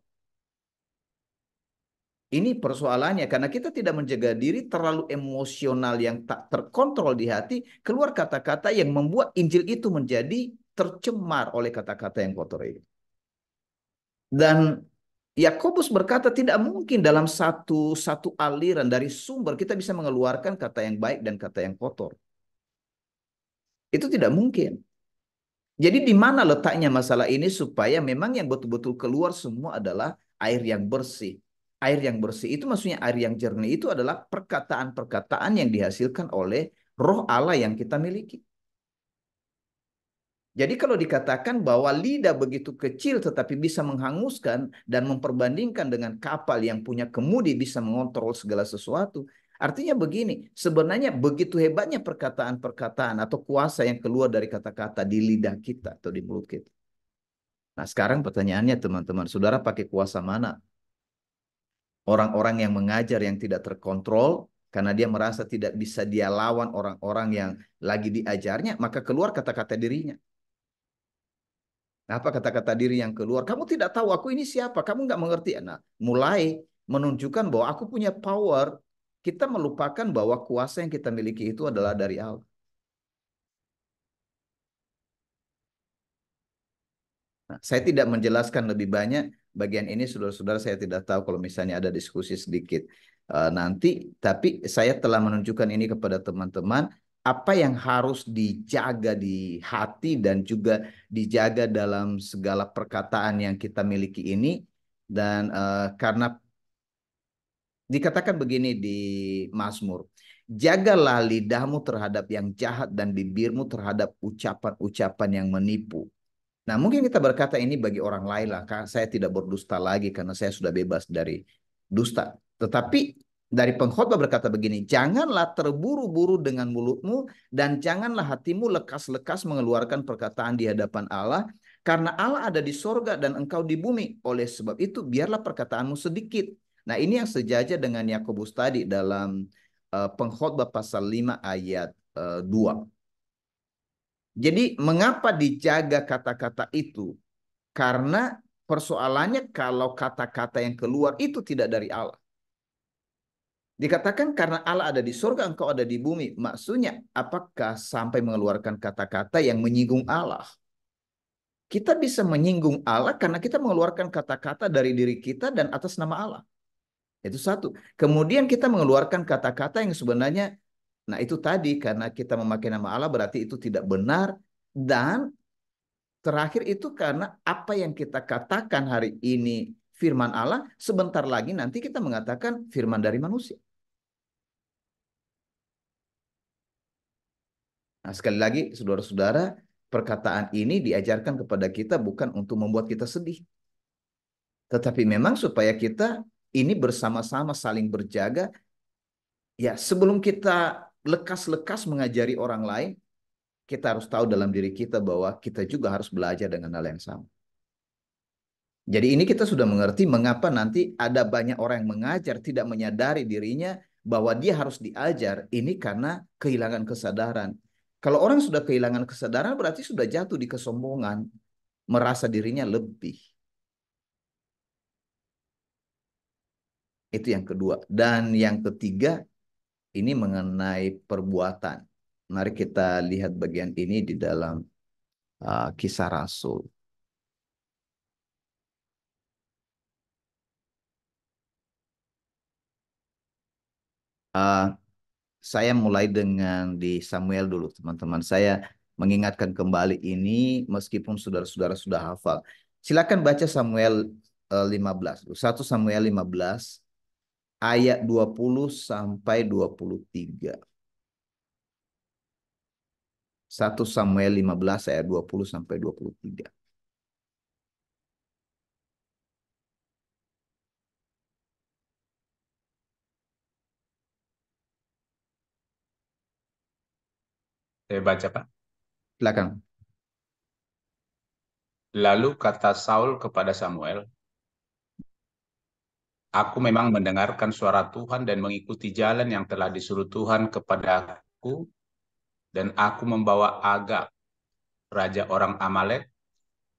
Ini persoalannya, karena kita tidak menjaga diri, terlalu emosional yang tak terkontrol di hati, keluar kata-kata yang membuat Injil itu menjadi tercemar oleh kata-kata yang kotor itu. Dan Yakobus berkata tidak mungkin dalam satu aliran dari sumber kita bisa mengeluarkan kata yang baik dan kata yang kotor. Itu tidak mungkin. Jadi di mana letaknya masalah ini supaya memang yang betul-betul keluar semua adalah air yang bersih. Air yang bersih itu maksudnya air yang jernih, itu adalah perkataan-perkataan yang dihasilkan oleh Roh Allah yang kita miliki. Jadi kalau dikatakan bahwa lidah begitu kecil tetapi bisa menghanguskan, dan memperbandingkan dengan kapal yang punya kemudi bisa mengontrol segala sesuatu, artinya begini, sebenarnya begitu hebatnya perkataan-perkataan atau kuasa yang keluar dari kata-kata di lidah kita atau di mulut kita. Nah sekarang pertanyaannya teman-teman, saudara pakai kuasa mana? Orang-orang yang mengajar yang tidak terkontrol, karena dia merasa tidak bisa dia lawan orang-orang yang lagi diajarnya, maka keluar kata-kata dirinya. Apa kata-kata diri yang keluar? Kamu tidak tahu aku ini siapa, kamu nggak mengerti. Nah, mulai menunjukkan bahwa aku punya power. Kita melupakan bahwa kuasa yang kita miliki itu adalah dari Allah. Nah, saya tidak menjelaskan lebih banyak bagian ini, saudara-saudara. Saya tidak tahu kalau misalnya ada diskusi sedikit nanti. Tapi saya telah menunjukkan ini kepada teman-teman, apa yang harus dijaga di hati dan juga dijaga dalam segala perkataan yang kita miliki ini. Dan karena dikatakan begini di Mazmur, jagalah lidahmu terhadap yang jahat dan bibirmu terhadap ucapan-ucapan yang menipu. Nah, mungkin kita berkata ini bagi orang lain lah, saya tidak berdusta lagi karena saya sudah bebas dari dusta. Tetapi dari pengkhotbah berkata begini, janganlah terburu-buru dengan mulutmu dan janganlah hatimu lekas-lekas mengeluarkan perkataan di hadapan Allah, karena Allah ada di sorga dan engkau di bumi. Oleh sebab itu, biarlah perkataanmu sedikit. Nah, ini yang sejajar dengan Yakobus tadi dalam pengkhotbah pasal 5 ayat 2. Jadi mengapa dijaga kata-kata itu? Karena persoalannya kalau kata-kata yang keluar itu tidak dari Allah. Dikatakan karena Allah ada di surga, engkau ada di bumi. Maksudnya apakah sampai mengeluarkan kata-kata yang menyinggung Allah? Kita bisa menyinggung Allah karena kita mengeluarkan kata-kata dari diri kita dan atas nama Allah. Itu satu. Kemudian kita mengeluarkan kata-kata yang sebenarnya, nah itu tadi karena kita memakai nama Allah berarti itu tidak benar. Dan terakhir itu karena apa yang kita katakan hari ini firman Allah, sebentar lagi nanti kita mengatakan firman dari manusia. Nah, sekali lagi, saudara-saudara, perkataan ini diajarkan kepada kita bukan untuk membuat kita sedih, tetapi memang supaya kita ini bersama-sama saling berjaga. Ya, sebelum kita lekas-lekas mengajari orang lain, kita harus tahu dalam diri kita bahwa kita juga harus belajar dengan hal yang sama. Jadi ini kita sudah mengerti mengapa nanti ada banyak orang yang mengajar tidak menyadari dirinya bahwa dia harus diajar. Ini karena kehilangan kesadaran. Kalau orang sudah kehilangan kesadaran berarti sudah jatuh di kesombongan, merasa dirinya lebih. Itu yang kedua. Dan yang ketiga, ini mengenai perbuatan. Mari kita lihat bagian ini di dalam Kisah Rasul. Saya mulai dengan di Samuel dulu, teman-teman. Saya mengingatkan kembali ini meskipun saudara-saudara sudah hafal. Silakan baca Samuel 15. 1 Samuel 15 ayat 20 sampai 23. 1 Samuel 15 ayat 20 sampai 23.
Saya baca, Pak.
Silakan.
Lalu kata Saul kepada Samuel, aku memang mendengarkan suara Tuhan dan mengikuti jalan yang telah disuruh Tuhan kepadaku, dan aku membawa Agag, raja orang Amalek,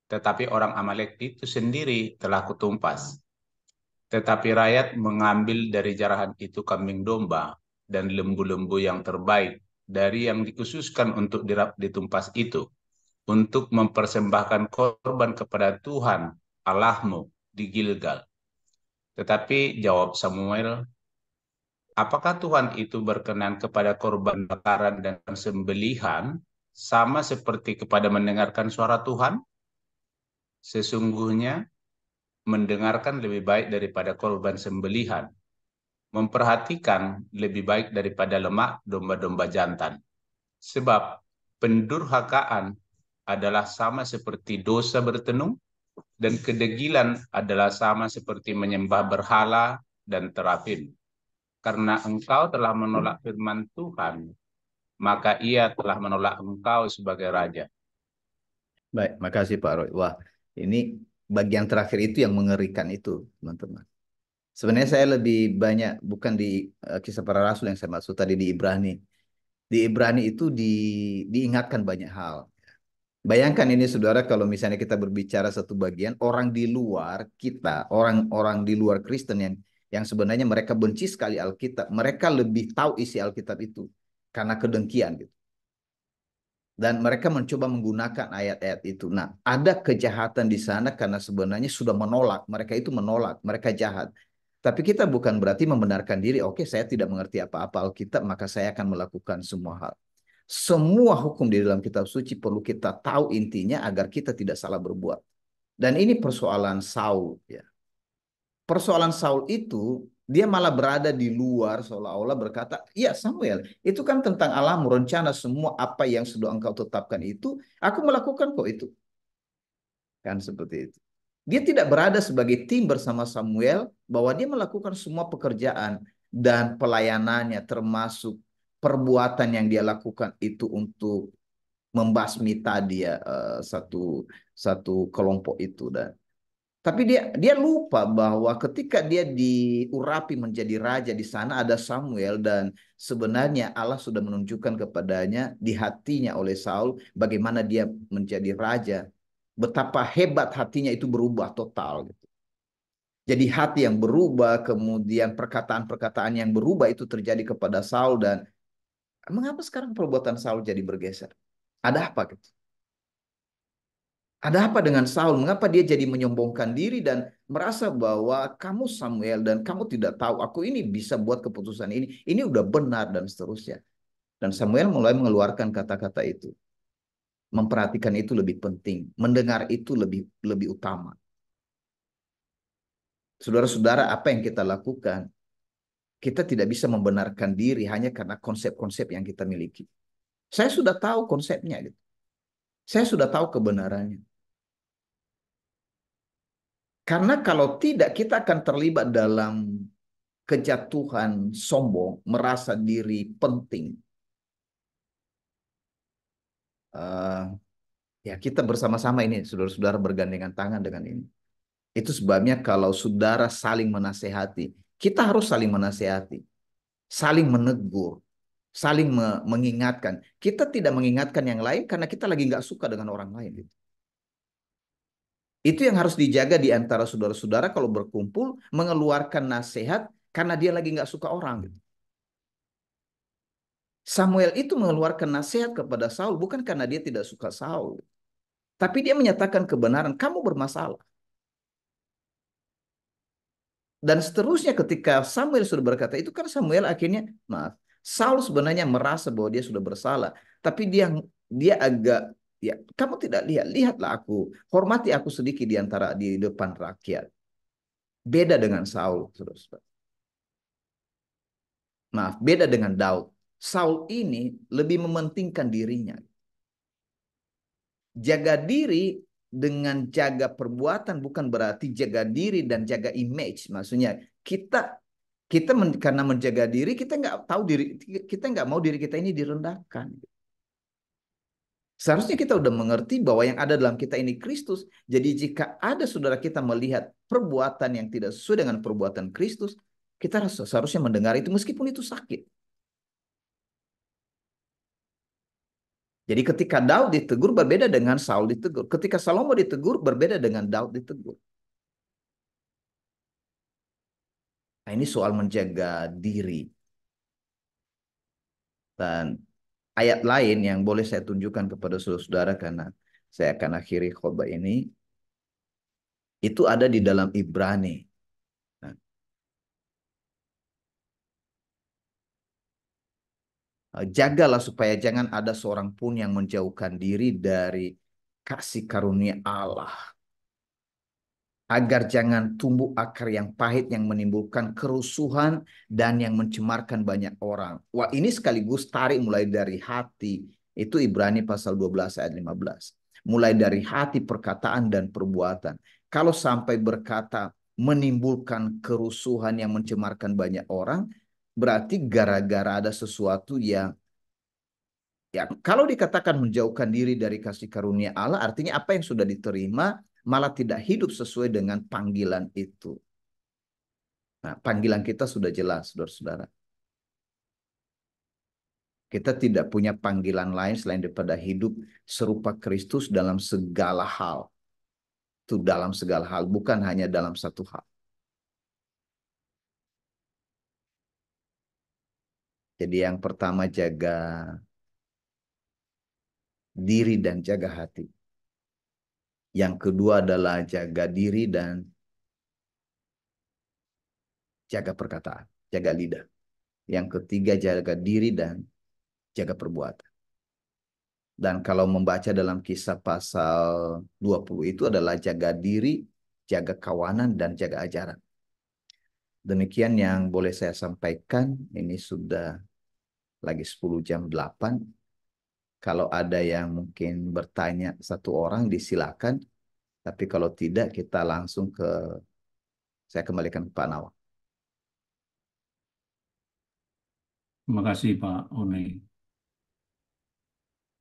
tetapi orang Amalek itu sendiri telah kutumpas. Tetapi rakyat mengambil dari jarahan itu kambing domba dan lembu-lembu yang terbaik dari yang dikhususkan untuk ditumpas itu, untuk mempersembahkan korban kepada Tuhan Allahmu di Gilgal. Tetapi jawab Samuel, apakah Tuhan itu berkenan kepada korban bakaran dan sembelihan sama seperti kepada mendengarkan suara Tuhan? Sesungguhnya mendengarkan lebih baik daripada korban sembelihan, memperhatikan lebih baik daripada lemak domba-domba jantan. Sebab pendurhakaan adalah sama seperti dosa bertenung, dan kedegilan adalah sama seperti menyembah berhala dan terapim. Karena engkau telah menolak firman Tuhan, maka ia telah menolak engkau sebagai raja.
Baik, makasih Pak Roy. Wah, ini bagian terakhir itu yang mengerikan itu, teman-teman. Sebenarnya saya lebih banyak, bukan di Kisah Para Rasul yang saya maksud tadi, di Ibrani. Di Ibrani itu diingatkan banyak hal. Bayangkan ini saudara, kalau misalnya kita berbicara satu bagian, orang di luar kita, orang-orang di luar Kristen yang sebenarnya mereka benci sekali Alkitab, mereka lebih tahu isi Alkitab itu karena kedengkian gitu. Dan mereka mencoba menggunakan ayat-ayat itu. Nah, ada kejahatan di sana karena sebenarnya sudah menolak, mereka itu menolak, mereka jahat. Tapi kita bukan berarti membenarkan diri, oke, saya tidak mengerti apa-apa Alkitab, maka saya akan melakukan semua hal. Semua hukum di dalam kitab suci perlu kita tahu intinya agar kita tidak salah berbuat. Dan ini persoalan Saul, ya. persoalan Saul itu, dia malah berada di luar seolah-olah berkata, ya Samuel, itu kan tentang alammu, rencana semua apa yang sudah engkau tetapkan itu, aku melakukan kok itu. Kan seperti itu. Dia tidak berada sebagai tim bersama Samuel, bahwa dia melakukan semua pekerjaan dan pelayanannya, termasuk perbuatan yang dia lakukan itu untuk membasmi tadi ya, satu kelompok itu. Dan tapi dia lupa bahwa ketika dia diurapi menjadi raja, di sana ada Samuel, dan sebenarnya Allah sudah menunjukkan kepadanya di hatinya oleh Saul bagaimana dia menjadi raja, betapa hebat hatinya itu berubah total gitu. Jadi hati yang berubah, kemudian perkataan-perkataan yang berubah itu terjadi kepada Saul. Dan mengapa sekarang perbuatan Saul jadi bergeser? Ada apa gitu? Ada apa dengan Saul? Mengapa dia jadi menyombongkan diri dan merasa bahwa kamu Samuel dan kamu tidak tahu aku ini bisa buat keputusan ini. Ini udah benar dan seterusnya. Dan Samuel mulai mengeluarkan kata-kata itu. Memperhatikan itu lebih penting. Mendengar itu lebih utama. Saudara-saudara, apa yang kita lakukan? Kita tidak bisa membenarkan diri hanya karena konsep-konsep yang kita miliki. Saya sudah tahu konsepnya gitu. Saya sudah tahu kebenarannya. Karena kalau tidak, kita akan terlibat dalam kejatuhan sombong, merasa diri penting. Ya kita bersama-sama ini, saudara-saudara bergandengan tangan dengan ini. Itu sebabnya kalau saudara saling menasehati, kita harus saling menasehati, saling menegur, saling mengingatkan. Kita tidak mengingatkan yang lain karena kita lagi nggak suka dengan orang lain. Itu yang harus dijaga di antara saudara-saudara kalau berkumpul, mengeluarkan nasihat karena dia lagi nggak suka orang. Samuel itu mengeluarkan nasihat kepada Saul bukan karena dia tidak suka Saul, tapi dia menyatakan kebenaran, kamu bermasalah. Dan seterusnya ketika Samuel sudah berkata itu, kan Samuel akhirnya, maaf, Saul sebenarnya merasa bahwa dia sudah bersalah, tapi dia agak, ya kamu tidak lihatlah aku, hormati aku sedikit di depan rakyat. Beda dengan Saul, saudara-saudara. Maaf, beda dengan Daud. Saul ini lebih mementingkan dirinya. Jaga diri dengan jaga perbuatan bukan berarti jaga diri dan jaga image. Maksudnya karena menjaga diri kita nggak mau diri kita ini direndahkan. Seharusnya kita udah mengerti bahwa yang ada dalam kita ini Kristus. Jadi jika ada saudara kita melihat perbuatan yang tidak sesuai dengan perbuatan Kristus, kita seharusnya mendengar itu meskipun itu sakit. Jadi ketika Daud ditegur berbeda dengan Saul ditegur. Ketika Salomo ditegur berbeda dengan Daud ditegur. Nah, ini soal menjaga diri. Dan ayat lain yang boleh saya tunjukkan kepada saudara-saudara karena saya akan akhiri khotbah ini. Itu ada di dalam Ibrani. Nah, jagalah supaya jangan ada seorang pun yang menjauhkan diri dari kasih karunia Allah. Agar jangan tumbuh akar yang pahit yang menimbulkan kerusuhan dan yang mencemarkan banyak orang. Wah, ini sekaligus tarik mulai dari hati. Itu Ibrani pasal 12 ayat 15. Mulai dari hati, perkataan, dan perbuatan. Kalau sampai berkata menimbulkan kerusuhan yang mencemarkan banyak orang, berarti gara-gara ada sesuatu yang, ya kalau dikatakan menjauhkan diri dari kasih karunia Allah, artinya apa yang sudah diterima malah tidak hidup sesuai dengan panggilan itu. Nah, panggilan kita sudah jelas, saudara-saudara. Kita tidak punya panggilan lain selain daripada hidup serupa Kristus dalam segala hal. Itu dalam segala hal, bukan hanya dalam satu hal. Jadi yang pertama jaga diri dan jaga hati. Yang kedua adalah jaga diri dan jaga perkataan, jaga lidah. Yang ketiga jaga diri dan jaga perbuatan. Dan kalau membaca dalam Kisah pasal 20 itu adalah jaga diri, jaga kawanan, dan jaga ajaran. Demikian yang boleh saya sampaikan. Ini sudah lagi 10 jam 8. Kalau ada yang mungkin bertanya satu orang, disilakan. Tapi kalau tidak, kita langsung saya kembalikan ke Pak Nawang.
Terima kasih Pak One.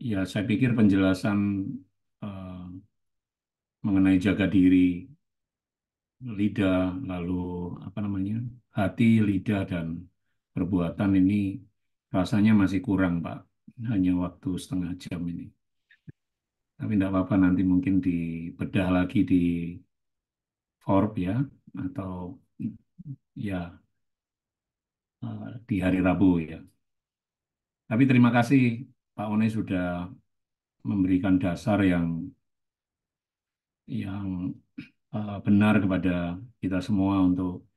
Ya, saya pikir penjelasan eh, mengenai jaga diri lidah, lalu apa namanya, hati, lidah, dan perbuatan ini rasanya masih kurang, Pak. Hanya waktu setengah jam ini. Tapi tidak apa-apa, nanti mungkin dibedah lagi di Forb ya, atau ya di hari Rabu ya. Tapi terima kasih Pak One sudah memberikan dasar yang benar kepada kita semua untuk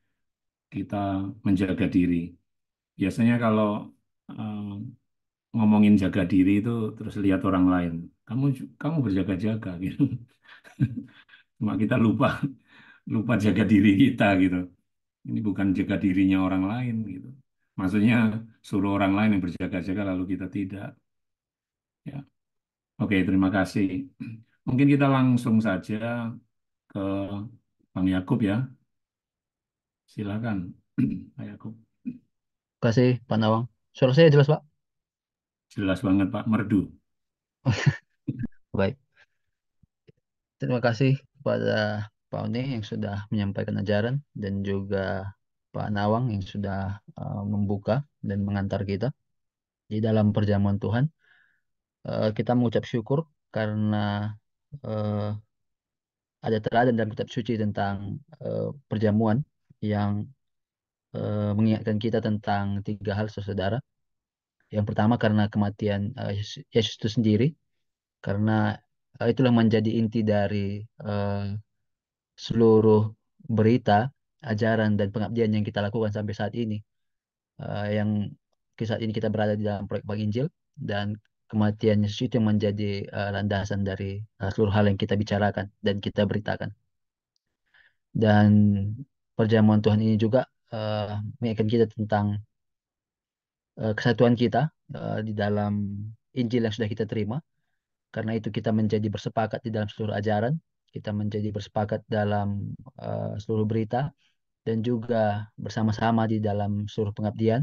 kita menjaga diri. Biasanya kalau eh, ngomongin jaga diri itu terus lihat orang lain, kamu berjaga-jaga gitu. Cuma kita lupa lupa jaga diri kita gitu. Ini bukan jaga dirinya orang lain gitu. Maksudnya suruh orang lain yang berjaga-jaga lalu kita tidak. Ya, oke, terima kasih. Mungkin kita langsung saja ke Bang Yakub ya. Silakan, Pak Yakub.
Terima kasih Pak Nawang. Suara saya jelas Pak?
Jelas banget Pak, merdu.
Baik. Terima kasih kepada Pak One yang sudah menyampaikan ajaran dan juga Pak Nawang yang sudah membuka dan mengantar kita di dalam perjamuan Tuhan. Kita mengucap syukur karena eh, ada teladan dalam kitab suci tentang perjamuan yang mengingatkan kita tentang tiga hal, saudara. Yang pertama karena kematian Yesus itu sendiri, karena itulah menjadi inti dari eh, seluruh berita, ajaran, dan pengabdian yang kita lakukan sampai saat ini. Yang saat ini kita berada di dalam proyek Bank Injil, dan kematian Yesus itu yang menjadi landasan dari seluruh hal yang kita bicarakan dan kita beritakan. Dan perjamuan Tuhan ini juga mengingatkan kita tentang kesatuan kita di dalam Injil yang sudah kita terima. Karena itu kita menjadi bersepakat di dalam seluruh ajaran, kita menjadi bersepakat dalam seluruh berita, dan juga bersama-sama di dalam seluruh pengabdian,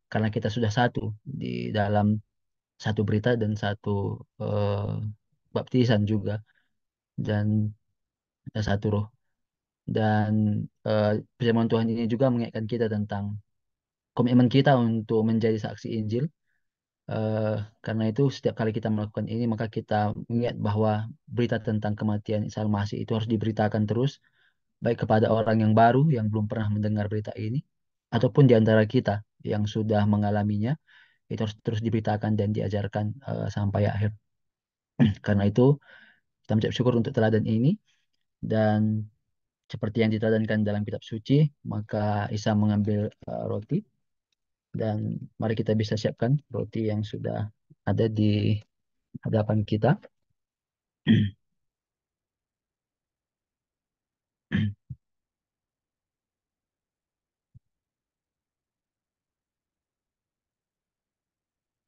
karena kita sudah satu di dalam satu berita dan satu baptisan juga, dan satu roh. Dan perjamuan Tuhan ini juga mengingatkan kita tentang komitmen kita untuk menjadi saksi Injil. Karena itu setiap kali kita melakukan ini maka kita mengingat bahwa berita tentang kematian Isa Al-Masih itu harus diberitakan terus, baik kepada orang yang baru yang belum pernah mendengar berita ini ataupun di antara kita yang sudah mengalaminya. Itu harus terus diberitakan dan diajarkan sampai akhir. Karena itu kita mengucap syukur untuk teladan ini, dan seperti yang diteladankan dalam kitab suci, maka Isa mengambil roti, dan mari kita bisa siapkan roti yang sudah ada di hadapan kita.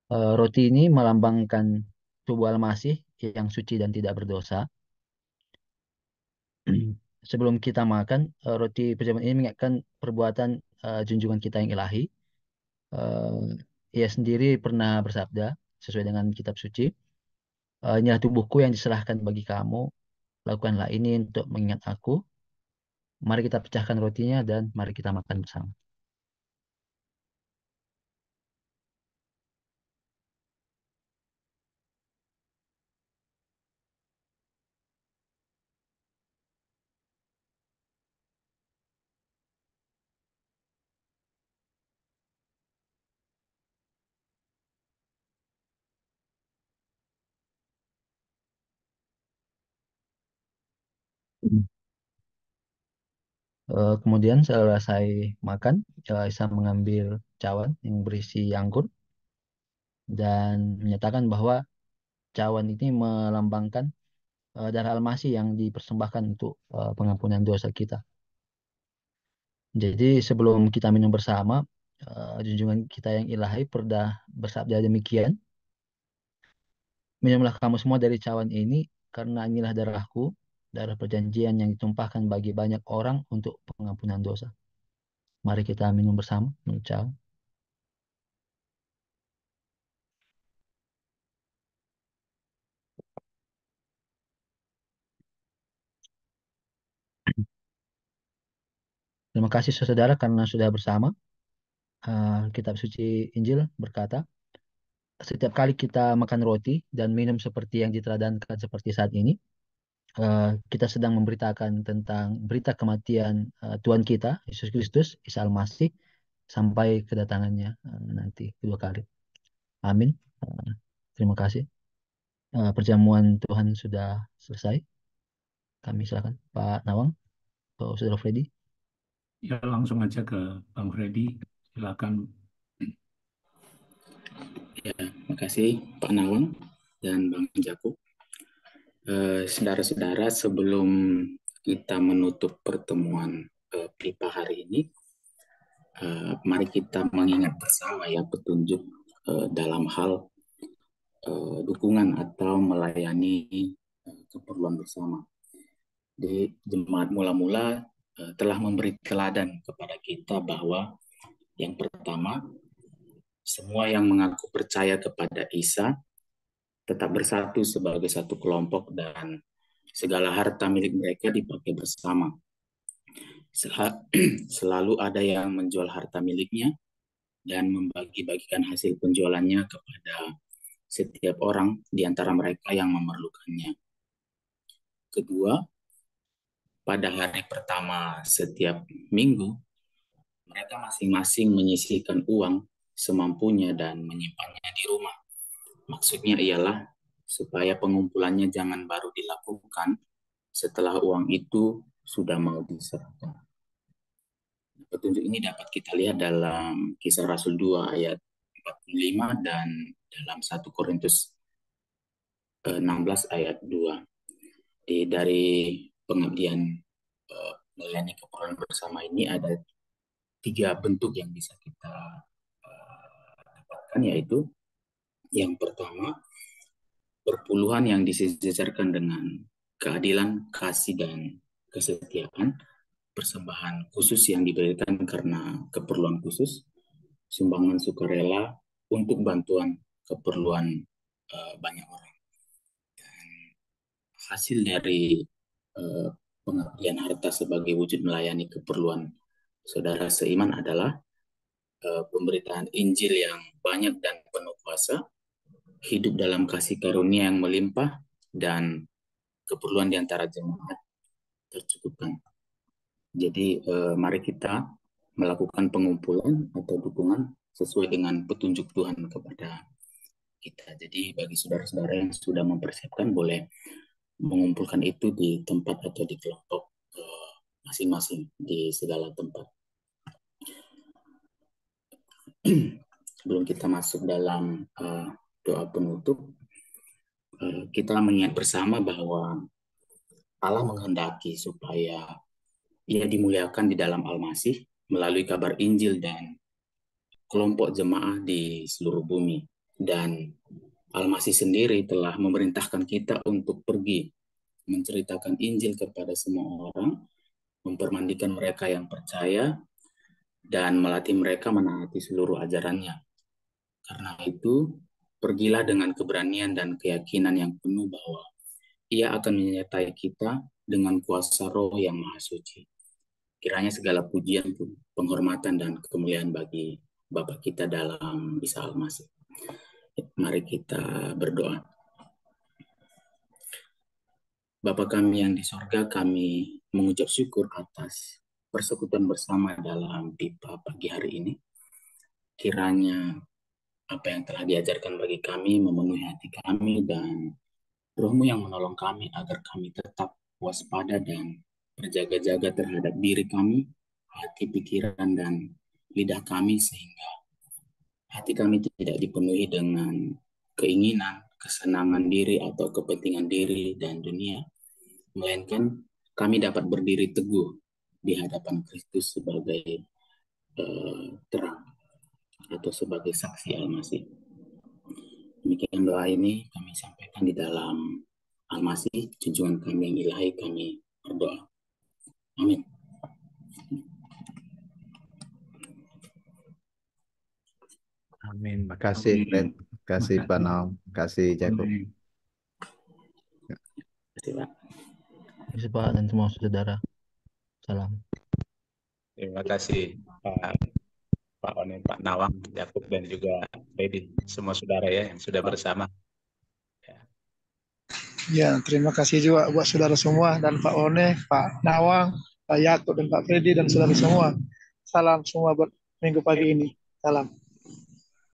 Roti ini melambangkan tubuh Al-Masih yang suci dan tidak berdosa. Sebelum kita makan, roti perjamuan ini mengingatkan perbuatan junjungan kita yang ilahi. Ia sendiri pernah bersabda sesuai dengan kitab suci, inilah tubuhku yang diserahkan bagi kamu, lakukanlah ini untuk mengingat aku. Mari kita pecahkan rotinya dan mari kita makan bersama. Kemudian selesai makan, Isa mengambil cawan yang berisi anggur dan menyatakan bahwa cawan ini melambangkan darah Al-Masih yang dipersembahkan untuk pengampunan dosa kita. Jadi sebelum kita minum bersama, junjungan kita yang ilahi pernah bersabda demikian, minumlah kamu semua dari cawan ini, karena inilah darahku, darah perjanjian yang ditumpahkan bagi banyak orang untuk pengampunan dosa. Mari kita minum bersama, minum cawan. Terima kasih saudara karena sudah bersama. Kitab suci Injil berkata, setiap kali kita makan roti dan minum seperti yang diteladankan seperti saat ini, kita sedang memberitakan tentang berita kematian Tuhan kita, Yesus Kristus, Isa Al-Masih, sampai kedatangannya nanti kedua kali. Amin. Terima kasih. Perjamuan Tuhan sudah selesai. Kami silakan Pak Nawang atau Saudara Freddy.
Ya, langsung aja ke Bang Freddy. Silakan.
Ya, makasih Pak Nawang dan Bang Jakub. Saudara-saudara, sebelum kita menutup pertemuan PIPA hari ini, mari kita mengingat bersama ya petunjuk dalam hal dukungan atau melayani keperluan bersama. Di jemaat mula-mula telah memberi teladan kepada kita bahwa yang pertama, semua yang mengaku percaya kepada Isa tetap bersatu sebagai satu kelompok dan segala harta milik mereka dipakai bersama. Selalu ada yang menjual harta miliknya dan membagi-bagikan hasil penjualannya kepada setiap orang di antara mereka yang memerlukannya. Kedua, pada hari pertama setiap minggu, mereka masing-masing menyisihkan uang semampunya dan menyimpannya di rumah. Maksudnya ialah supaya pengumpulannya jangan baru dilakukan setelah uang itu sudah mau diserahkan. Petunjuk ini dapat kita lihat dalam Kisah Rasul 2 ayat 45 dan dalam 1 Korintus 16 ayat 2. Dari pengabdian melayani keperluan bersama ini ada 3 bentuk yang bisa kita dapatkan, yaitu yang pertama, perpuluhan yang disejarkan dengan keadilan, kasih, dan kesetiaan, persembahan khusus yang diberikan karena keperluan khusus, sumbangan sukarela untuk bantuan keperluan banyak orang. Dan hasil dari pengabdian harta sebagai wujud melayani keperluan saudara seiman adalah pemberitaan Injil yang banyak dan penuh kuasa, hidup dalam kasih karunia yang melimpah, dan keperluan di antara jemaat tercukupkan. Jadi mari kita melakukan pengumpulan atau dukungan sesuai dengan petunjuk Tuhan kepada kita. Jadi bagi saudara-saudara yang sudah mempersiapkan, boleh mengumpulkan itu di tempat atau di kelompok masing-masing di segala tempat. Sebelum kita masuk dalam doa penutup, kita mengingat bersama bahwa Allah menghendaki supaya Ia dimuliakan di dalam Al-Masih melalui kabar Injil dan kelompok jemaah di seluruh bumi. Dan Al-Masih sendiri telah memerintahkan kita untuk pergi menceritakan Injil kepada semua orang, mempermandikan mereka yang percaya, dan melatih mereka menaati seluruh ajarannya. Karena itu, pergilah dengan keberanian dan keyakinan yang penuh bahwa Ia akan menyertai kita dengan kuasa Roh yang Maha Suci. Kiranya segala pujian, penghormatan, dan kemuliaan bagi Bapa kita dalam Isa Al-Masih. Mari kita berdoa. Bapa kami yang di sorga, kami mengucap syukur atas persekutuan bersama dalam PIPA pagi hari ini. Kiranya apa yang telah diajarkan bagi kami memenuhi hati kami, dan Roh-Mu yang menolong kami agar kami tetap waspada dan berjaga-jaga terhadap diri kami, hati, pikiran, dan lidah kami, sehingga hati kami tidak dipenuhi dengan keinginan, kesenangan diri, atau kepentingan diri dan dunia, melainkan kami dapat berdiri teguh di hadapan Kristus sebagai terang atau sebagai saksi Al-Masih. Demikian doa ini kami sampaikan di dalam Al-Masih, junjungan kami yang ilahi, kami berdoa. Amin.
Amin. Makasih, Fred. Kasih Pak Naum. Kasih Jacob.
Amin.
Terima kasih, Pak.
Terima kasih Pak dan semua saudara. Salam.
Terima kasih Pak One, Pak Nawang, Yakub, dan juga Freddy, semua saudara ya yang sudah bersama.
Ya, terima kasih juga buat saudara semua dan Pak One, Pak Nawang, Pak Yakub dan Pak Freddy dan saudara semua. Salam semua buat minggu pagi ini. Salam.